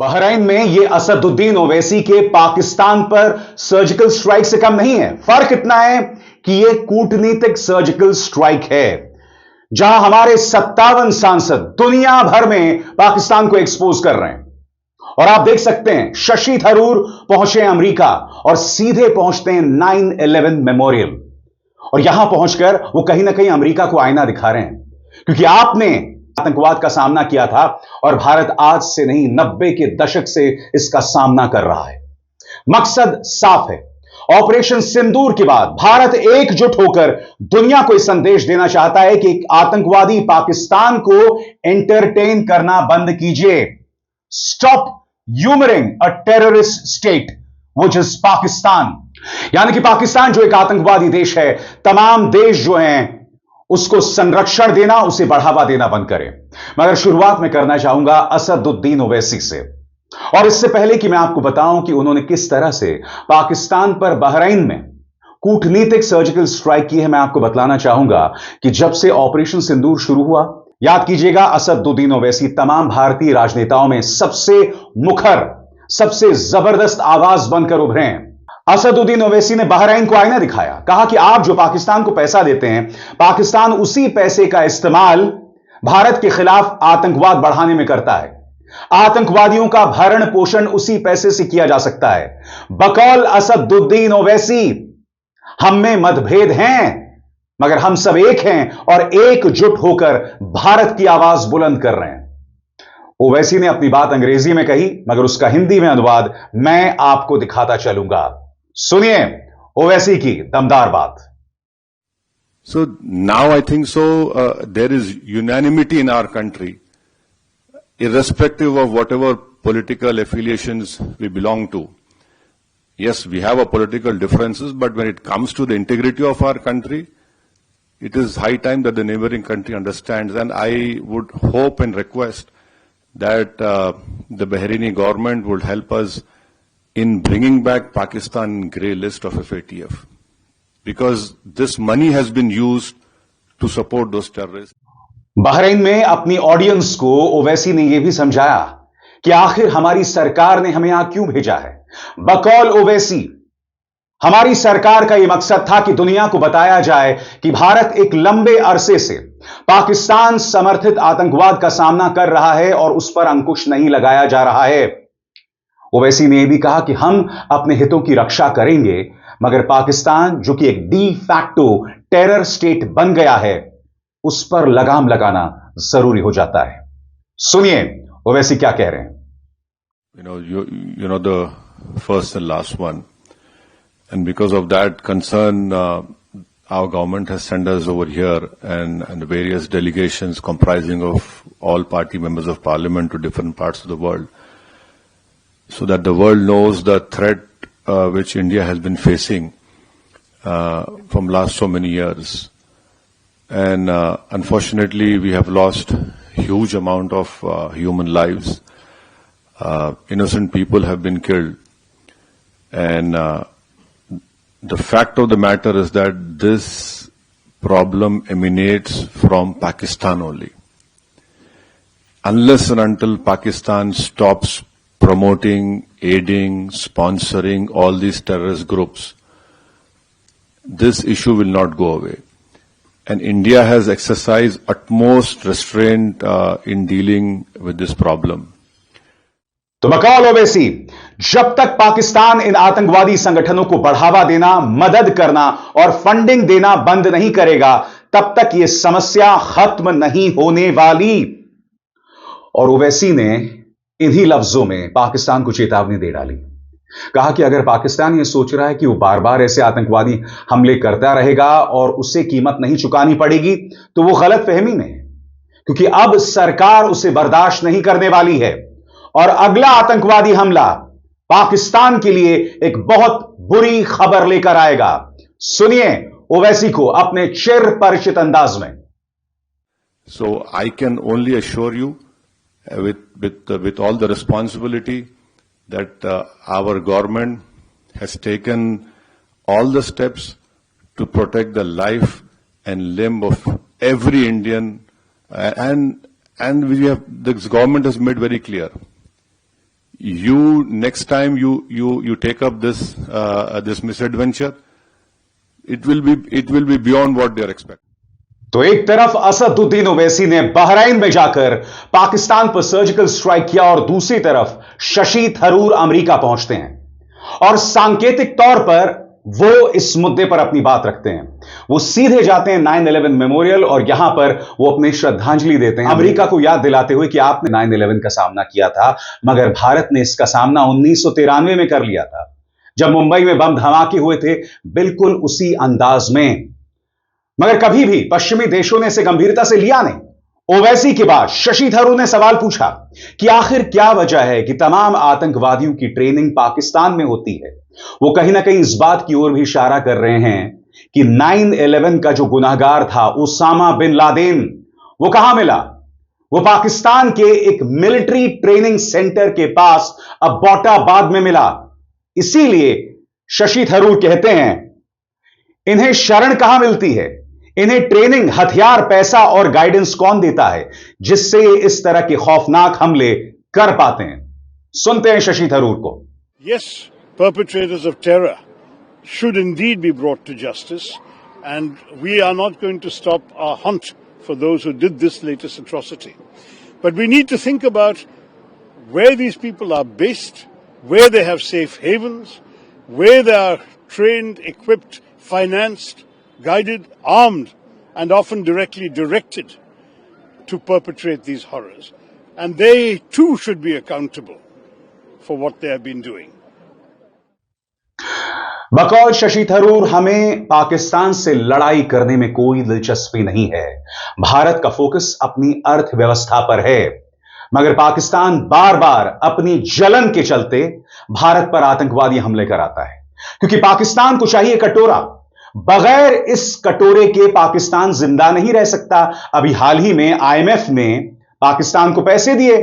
Bahrain में यह असदुद्दीन ओवैसी के पाकिस्तान पर सर्जिकल स्ट्राइक से कम नहीं है। फर्क इतना है कि यह कूटनीतिक सर्जिकल स्ट्राइक है, जहां हमारे 57 सांसद दुनिया भर में पाकिस्तान को एक्सपोज कर रहे हैं। और आप देख सकते हैं, शशि थरूर पहुंचे अमेरिका और सीधे पहुंचते हैं 9/11 मेमोरियल, और यहां पहुंचकर वो कहीं ना कहीं अमेरिका को आईना दिखा रहे हैं, क्योंकि आपने आतंकवाद का सामना किया था और भारत आज से नहीं 90 के दशक से इसका सामना कर रहा है। मकसद साफ है। ऑपरेशन सिंदूर के बाद भारत एकजुट होकर दुनिया को यह संदेश देना चाहता है कि एक आतंकवादी पाकिस्तान को एंटरटेन करना बंद कीजिए। Stop humouring a terrorist state which is Pakistan. यानी कि पाकिस्तान जो एक आतंकवादी देश है, तमाम देश जो हैं उसको संरक्षण देना, उसे बढ़ावा देना बंद करें। मगर शुरुआत में करना चाहूंगा असदुद्दीन ओवैसी से, और इससे पहले कि मैं आपको बताऊं कि उन्होंने किस तरह से पाकिस्तान पर बहरीन में कूटनीतिक सर्जिकल स्ट्राइक की है, मैं आपको बतलाना चाहूंगा कि जब से ऑपरेशन सिंदूर शुरू हुआ, याद कीजिएगा, असदुद्दीन ओवैसी तमाम भारतीय राजनेताओं में सबसे मुखर, सबसे जबरदस्त आवाज बनकर उभरे हैं। असदुद्दीन ओवैसी ने बहरीन को आईना दिखाया, कहा कि आप जो पाकिस्तान को पैसा देते हैं, पाकिस्तान उसी पैसे का इस्तेमाल भारत के खिलाफ आतंकवाद बढ़ाने में करता है। आतंकवादियों का भरण पोषण उसी पैसे से किया जा सकता है। बकौल असदुद्दीन ओवैसी, हम में मतभेद हैं मगर हम सब एक हैं और एकजुट होकर भारत की आवाज बुलंद कर रहे हैं। ओवैसी ने अपनी बात अंग्रेजी में कही, मगर उसका हिंदी में अनुवाद मैं आपको दिखाता चलूंगा। सुनिए ओवैसी की दमदार बात। So now I think so there is unanimity in our country, irrespective of whatever political affiliations we belong to. Yes, we have a political differences, but when it comes to the integrity of our country, it is high time that the neighboring country understands, and I would hope and request that the Bahraini government would help us in bringing back Pakistan in grey list of FATF, because this money has been used to support those terrorists. Bahrain में अपनी audience को ओवैसी ने यह भी समझाया कि आखिर हमारी सरकार ने हमें यहां क्यों भेजा है। बकौल ओवैसी, हमारी सरकार का यह मकसद था कि दुनिया को बताया जाए कि भारत एक लंबे अरसे से पाकिस्तान समर्थित आतंकवाद का सामना कर रहा है और उस पर अंकुश नहीं लगाया जा रहा है। ओवैसी ने यह भी कहा कि हम अपने हितों की रक्षा करेंगे, मगर पाकिस्तान जो कि एक डी फैक्टो टेरर स्टेट बन गया है, उस पर लगाम लगाना जरूरी हो जाता है। सुनिए ओवैसी क्या कह रहे हैं। You know the first and last one, and because of that concern, our government has sent us over here and various delegations comprising of all party members of parliament to different parts of the world, so that the world knows the threat which India has been facing from last so many years. And unfortunately, we have lost huge amount of human lives. Innocent people have been killed. And the fact of the matter is that this problem emanates from Pakistan only. Unless and until Pakistan stops promoting, aiding, sponsoring all these terrorist groups, this issue will not go away. And India has exercised utmost restraint in dealing with this problem. तो बकौल ओवैसी, जब तक पाकिस्तान इन आतंकवादी संगठनों को बढ़ावा देना, मदद करना और फंडिंग देना बंद नहीं करेगा, तब तक यह समस्या खत्म नहीं होने वाली। और ओवैसी ने इन्हीं लफ्जों में पाकिस्तान को चेतावनी दे डाली। कहा कि अगर पाकिस्तान यह सोच रहा है कि वो बार बार ऐसे आतंकवादी हमले करता रहेगा और उसे कीमत नहीं चुकानी पड़ेगी, तो वो गलत फहमी में है, क्योंकि अब सरकार उसे बर्दाश्त नहीं करने वाली है और अगला आतंकवादी हमला पाकिस्तान के लिए एक बहुत बुरी खबर लेकर आएगा। सुनिए ओवैसी को अपने चिर परिचित अंदाज में। So I can only assure you with all the responsibility that our government has taken all the steps to protect the life and limb of every Indian, and this government has made very clear, you next time you take up this misadventure, it will be beyond what they are expecting. तो एक तरफ असदुद्दीन ओवैसी ने Bahrain में जाकर पाकिस्तान पर surgical strike किया और दूसरी तरफ शशि थरूर अमेरिका पहुंचते हैं और सांकेतिक तौर पर वो इस मुद्दे पर अपनी बात रखते हैं। वो सीधे जाते हैं 9/11 मेमोरियल और यहां पर वो अपनी श्रद्धांजलि देते हैं, अमेरिका को याद दिलाते हुए कि आपने 9/11 का सामना किया था, मगर भारत ने इसका सामना 1993 में कर लिया था, जब मुंबई में बम धमाके हुए थे, बिल्कुल उसी अंदाज में। मगर कभी भी पश्चिमी देशों ने इसे गंभीरता से लिया नहीं। ओवैसी के बाद शशि थरूर ने सवाल पूछा कि आखिर क्या वजह है कि तमाम आतंकवादियों की ट्रेनिंग पाकिस्तान में होती है। वो कहीं ना कहीं इस बात की ओर भी इशारा कर रहे हैं कि 9/11 का जो गुनाहगार था उसामा बिन लादेन, वो कहां मिला? वो पाकिस्तान के एक मिलिट्री ट्रेनिंग सेंटर के पास अब्बोटाबाद में मिला। इसीलिए शशि थरूर कहते हैं, इन्हें शरण कहां मिलती है? इन्हें ट्रेनिंग, हथियार, पैसा और गाइडेंस कौन देता है जिससे ये इस तरह के खौफनाक हमले कर पाते हैं? सुनते हैं शशि थरूर को। Yes, perpetrators of terror should indeed be brought to justice, and we are not going to stop our hunt for those who did this latest atrocity. But we need to think about where these people are based, where they have safe havens, where they are trained, equipped, financed, guided, armed, and often directly directed to perpetrate these horrors. And they too should be accountable for what they have been doing. बकौल शशि थरूर, हमें पाकिस्तान से लड़ाई करने में कोई दिलचस्पी नहीं है। भारत का फोकस अपनी अर्थव्यवस्था पर है, मगर पाकिस्तान बार बार अपनी जलन के चलते भारत पर आतंकवादी हमले कराता है, क्योंकि पाकिस्तान को चाहिए कटोरा। बगैर इस कटोरे के पाकिस्तान जिंदा नहीं रह सकता। अभी हाल ही में IMF ने पाकिस्तान को पैसे दिए,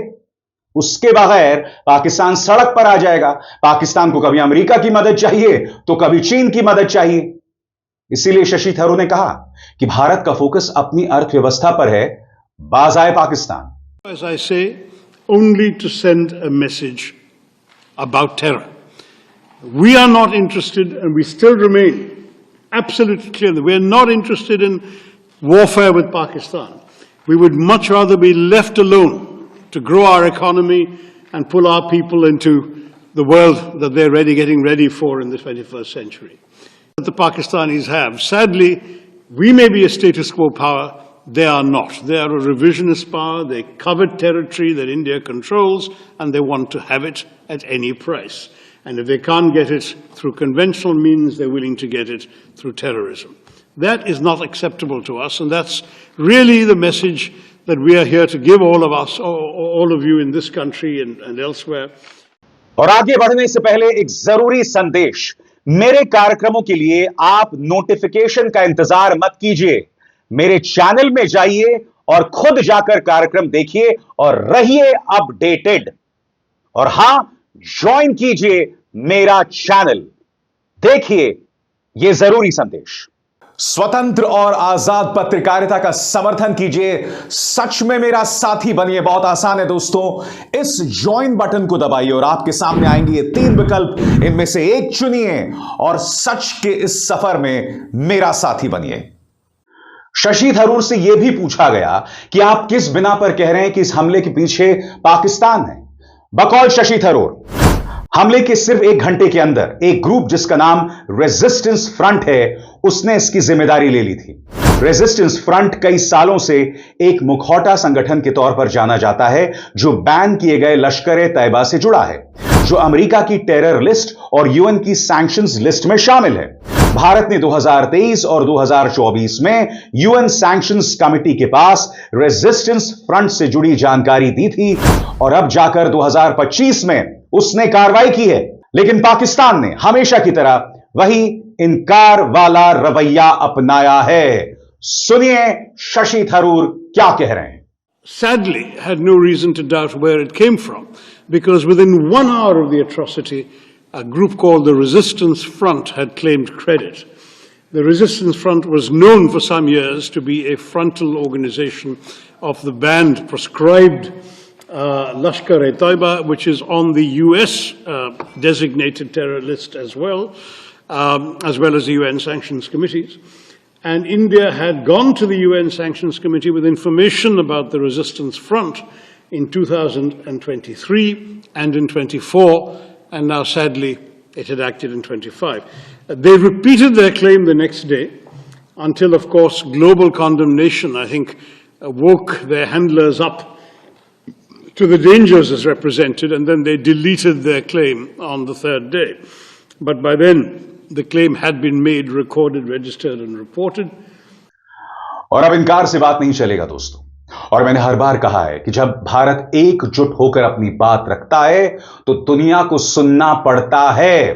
उसके बगैर पाकिस्तान सड़क पर आ जाएगा। पाकिस्तान को कभी अमेरिका की मदद चाहिए तो कभी चीन की मदद चाहिए। इसीलिए शशि थरूर ने कहा कि भारत का फोकस अपनी अर्थव्यवस्था पर है, बाज आए Pakistan. As I say, only to send a message about terror. We are not interested, and we still remain absolutely clear that we are not interested in warfare with Pakistan. We would much rather be left alone to grow our economy and pull our people into the world that they're getting ready for in the 21st century. That the Pakistanis have. Sadly, we may be a status quo power, they are not. They are a revisionist power, they covet territory that India controls, and they want to have it at any price. And if they can't get it through conventional means, they're willing to get it through terrorism. That is not acceptable to us, and that's really the message that we are here to give all of us, all of you in this country and elsewhere. और आगे बढ़ने से पहले एक जरूरी संदेश। मेरे कार्यक्रमों के लिए आप नोटिफिकेशन का इंतजार मत कीजिए। मेरे चैनल में जाइए और खुद जाकर कार्यक्रम देखिए और रहिए अपडेटेड। और हां, ज्वाइन कीजिए मेरा चैनल, देखिए यह जरूरी संदेश। स्वतंत्र और आजाद पत्रकारिता का समर्थन कीजिए, सच में मेरा साथी बनिए। बहुत आसान है दोस्तों, इस ज्वाइन बटन को दबाइए और आपके सामने आएंगे ये 3 विकल्प, इनमें से एक चुनिए और सच के इस सफर में मेरा साथी बनिए। शशि थरूर से यह भी पूछा गया कि आप किस बिना पर कह रहे हैं कि इस हमले के पीछे पाकिस्तान है। बकौल शशि थरूर, हमले के सिर्फ 1 घंटे के अंदर एक ग्रुप जिसका नाम रेजिस्टेंस फ्रंट है, उसने इसकी जिम्मेदारी ले ली थी। रेजिस्टेंस फ्रंट कई सालों से एक मुखौटा संगठन के तौर पर जाना जाता है, जो बैन किए गए लश्कर-ए-तैयबा से जुड़ा है, जो अमेरिका की टेरर लिस्ट और यूएन की सैंक्शंस लिस्ट में शामिल है। भारत ने 2023 और 2024 में यूएन सैंक्शंस कमेटी के पास रेजिस्टेंस फ्रंट से जुड़ी जानकारी दी थी और अब जाकर 2025 में उसने कार्रवाई की है। लेकिन पाकिस्तान ने हमेशा की तरह वही इनकार वाला रवैया अपनाया है। सुनिए शशि थरूर क्या कह रहे हैं। Sadly, had no reason to doubt where it came from, because within 1 hour of the atrocity, a group called the Resistance Front had claimed credit. The Resistance Front was known for some years to be a frontal organization of the banned, proscribed Lashkar-e-Taiba, which is on the US designated terror list as well as the UN sanctions committees. And India had gone to the UN Sanctions Committee with information about the resistance front in 2023 and in 24, and now sadly it had acted in 25. They repeated their claim the next day until, of course, global condemnation, I think, woke their handlers up to the dangers as represented, and then they deleted their claim on the third day. But by then, the claim had been made, recorded, registered and reported. और अब इनकार से बात नहीं चलेगा दोस्तों। और मैंने हर बार कहा है कि जब भारत एकजुट होकर अपनी बात रखता है तो दुनिया को सुनना पड़ता है।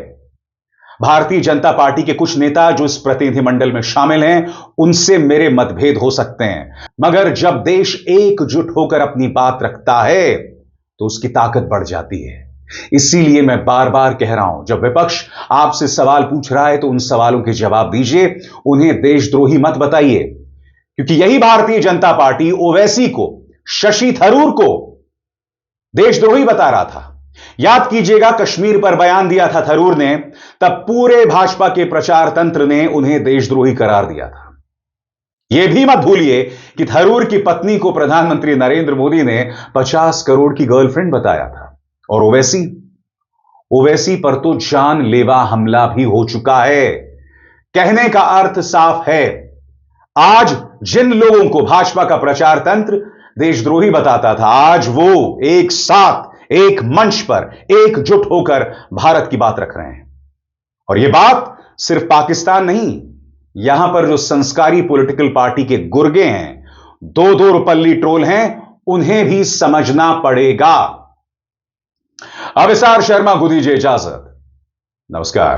भारतीय जनता पार्टी के कुछ नेता जो इस प्रतिनिधिमंडल में शामिल हैं, उनसे मेरे मतभेद हो सकते हैं, मगर जब देश एकजुट होकर अपनी बात रखता है तो उसकी ताकत बढ़ जाती है। इसीलिए मैं बार बार कह रहा हूं, जब विपक्ष आपसे सवाल पूछ रहा है तो उन सवालों के जवाब दीजिए, उन्हें देशद्रोही मत बताइए, क्योंकि यही भारतीय जनता पार्टी ओवैसी को, शशि थरूर को देशद्रोही बता रहा था। याद कीजिएगा, कश्मीर पर बयान दिया था थरूर ने, तब पूरे भाजपा के प्रचार तंत्र ने उन्हें देशद्रोही करार दिया था। यह भी मत भूलिए कि थरूर की पत्नी को प्रधानमंत्री नरेंद्र मोदी ने 50 करोड़ की गर्लफ्रेंड बताया था। और ओवैसी पर तो जानलेवा हमला भी हो चुका है। कहने का अर्थ साफ है, आज जिन लोगों को भाजपा का प्रचार तंत्र देशद्रोही बताता था, आज वो एक साथ एक मंच पर एकजुट होकर भारत की बात रख रहे हैं। और यह बात सिर्फ पाकिस्तान नहीं, यहां पर जो संस्कारी पॉलिटिकल पार्टी के गुर्गे हैं, दो रुपल्ली ट्रोल हैं, उन्हें भी समझना पड़ेगा। अब एसआर शर्मा को दीजिए इजाजत। नमस्कार।